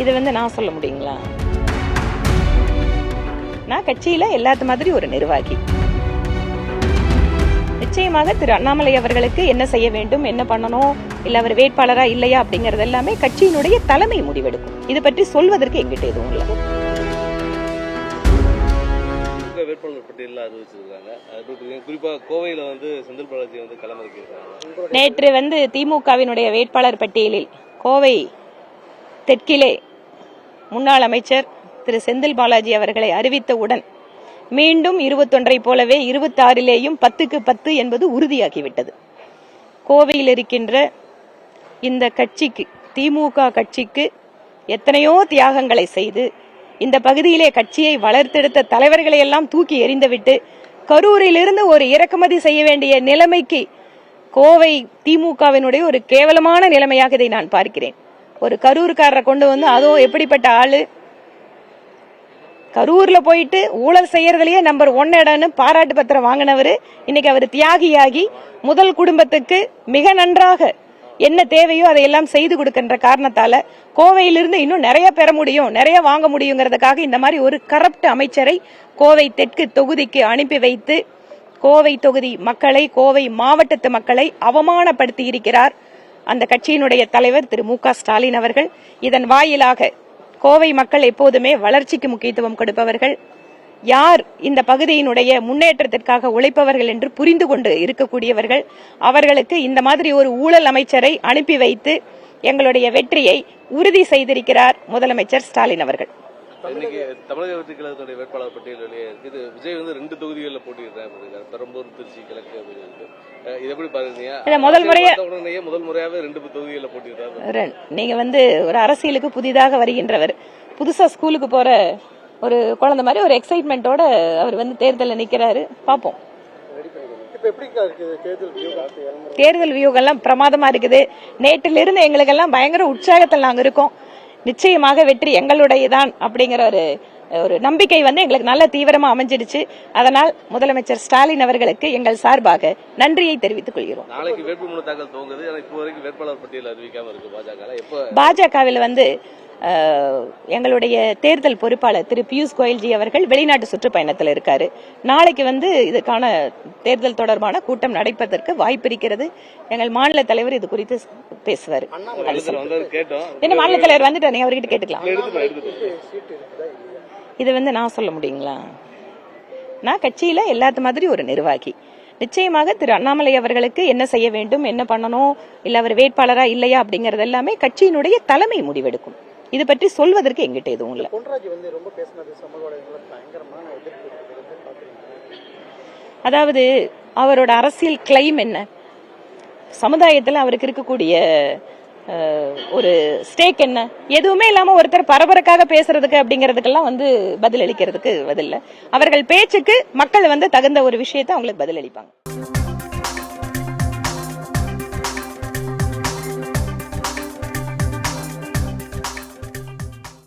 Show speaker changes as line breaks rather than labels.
இது நான் சொல்ல முடியுங்களா? நான் கட்சியில எல்லாத்து மாதிரி ஒரு நிர்வாகி. நிச்சயமாக திரு அண்ணாமலை அவர்களுக்கு என்ன செய்ய வேண்டும், என்ன பண்ணணும், இல்ல அவர் வேட்பாளரா இல்லையா அப்படிங்கறது எல்லாமே கட்சியினுடைய தலைமை முடிவெடுக்கும். இது பற்றி சொல்வதற்கு எங்கிட்ட எதுவும் இல்லை.
வேட்பாளர் பட்டியலில் அறிவிச்சிருக்காங்க. குறிப்பா கோவையில செந்தில் பாலாஜி களமிறக்கியிருக்காங்க.
நேற்று திமுகவினுடைய வேட்பாளர் பட்டியலில் கோவை தெற்கிலே முன்னாள் அமைச்சர் திரு செந்தில் பாலாஜி அவர்களை அறிவித்தவுடன் மீண்டும் 21 போலவே 26லேயும் 10க்கு 10 என்பது உறுதியாகிவிட்டது. கோவையில் இருக்கின்ற இந்த கட்சிக்கு, திமுக கட்சிக்கு எத்தனையோ தியாகங்களை செய்து இந்த பகுதியிலே கட்சியை வளர்த்தெடுத்த தலைவர்களை எல்லாம் தூக்கி எறிந்துவிட்டு கரூரிலிருந்து ஒரு இறக்குமதி செய்ய வேண்டிய நிலைமைக்கு கோவை திமுகவினுடைய ஒரு கேவலமான நிலைமையாக இதை நான் பார்க்கிறேன். ஒரு கரூர்காரரை கொண்டு அதுவும் எப்படிப்பட்ட ஆளு, கரூர்ல போயிட்டு ஊழல் செய்யறதுலயே நம்பர் 1 இடம்னு பாராட்டு பத்திரம் வாங்கினவர், இன்னைக்கு அவர் தியாகியாகி முதல் குடும்பத்துக்கு மிக நன்றாக என்ன தேவையோ அதையெல்லாம் செய்து கொடுக்கின்ற காரணத்தால கோவையிலிருந்து இன்னும் நிறைய பெற முடியும், நிறைய வாங்க முடியுங்கிறதுக்காக இந்த மாதிரி ஒரு கரப்ட் அமைச்சரை கோவை தெற்கு தொகுதிக்கு அனுப்பி வைத்து கோவை தொகுதி மக்களை, கோவை மாவட்டத்து மக்களை அவமானப்படுத்தி இருக்கிறார் அந்த கட்சியினுடைய தலைவர் திரு மு.க. ஸ்டாலின் அவர்கள். இதன் வாயிலாக கோவை மக்கள் எப்போதுமே வளர்ச்சிக்கு முக்கியத்துவம் கொடுப்பவர்கள், யார் இந்த பகுதியினுடைய முன்னேற்றத்திற்காக உழைப்பவர்கள் என்று புரிந்து கொண்டு இருக்கக்கூடியவர்கள், அவர்களுக்கு இந்த மாதிரி ஒரு ஊழல் அமைச்சரை அனுப்பி வைத்து எங்களுடைய வெற்றியை உறுதி செய்திருக்கிறார் முதலமைச்சர் ஸ்டாலின் அவர்கள்.
தமிழக வெற்றி கழகத்துடைய வேட்பாளர் பட்டியல் வெளியே இருக்குது. விஜய் 2 தொகுதிகளில் போட்டியிடுறாரு, பெரம்பூர், திருச்சி, கிழக்கு. இது எப்படி பாருங்க? முதல் முறையாவே 2 தொகுதிகளில் போட்டியிடுறாரு.
நீங்க ஒரு அரசியலுக்கு புதிதாக வருகின்றவர், புதுசா ஸ்கூலுக்கு போற ஒரு குழந்தை மாதிரி ஒரு எக்ஸைட்மெண்டோட அவர் தேர்தலில் நிக்கிறாரு. பாப்போம். தேர்தல் வியூகெல்லாம் பிரமாதமா இருக்குது. நேற்றில் இருந்து எங்களுக்கெல்லாம் பயங்கர உற்சாகத்தில் நாங்க இருக்கோம். நிச்சயமாக வெற்றி எங்களுடையதான் அப்படிங்கிற ஒரு நம்பிக்கை எங்களுக்கு நல்ல தீவிரமா அமைஞ்சிடுச்சு. அதனால் முதலமைச்சர் ஸ்டாலின் அவர்களுக்கு எங்கள் சார்பாக நன்றியை தெரிவித்துக் கொள்கிறோம்.
நாளைக்கு வேட்புமனு தாக்கல் துவங்குது. இப்போ வரைக்கும் வேட்பாளர் பட்டியல் அறிவிக்காம இருக்கு
பாஜகவில் எங்களுடைய தேர்தல் பொறுப்பாளர் திரு பியூஷ் கோயல்ஜி அவர்கள் வெளிநாட்டு சுற்றுப்பயணத்தில் இருக்காரு. நாளைக்கு இதுக்கான தேர்தல் தொடர்பான கூட்டம் நடைபெறுவதற்கு வாய்ப்பு இருக்கிறது. எங்கள் மாநில தலைவர் இது குறித்து பேசுவார். என்ன மாநில தலைவர் வந்துட்டாரு, அவர்கிட்ட கேட்டுக்கலாம். இது நான் சொல்ல முடியுங்களா? நான் கட்சியில எல்லாத்து மாதிரி ஒரு நிர்வாகி. நிச்சயமாக திரு அண்ணாமலை அவர்களுக்கு என்ன செய்ய வேண்டும், என்ன பண்ணணும், இல்ல அவர் வேட்பாளரா இல்லையா அப்படிங்கறது எல்லாமே கட்சியினுடைய தலைமை முடிவெடுக்கும். இது பற்றி சொல்வதற்கு எங்கிட்ட எதுவும் இல்லை. அதாவது அவரோட அரசியல் கிளைம் என்ன, சமுதாயத்தில் அவருக்கு இருக்கக்கூடிய ஒரு ஸ்டேக் என்ன, எதுவுமே இல்லாம ஒருத்தர் பரபரக்காக பேசுறதுக்கு அப்படிங்கறதுக்கெல்லாம் பதில் அளிக்கிறதுக்கு பதில். அவர்கள் பேச்சுக்கு மக்கள் தகுந்த ஒரு விஷயத்தை அவங்களுக்கு பதில் அளிப்பாங்க.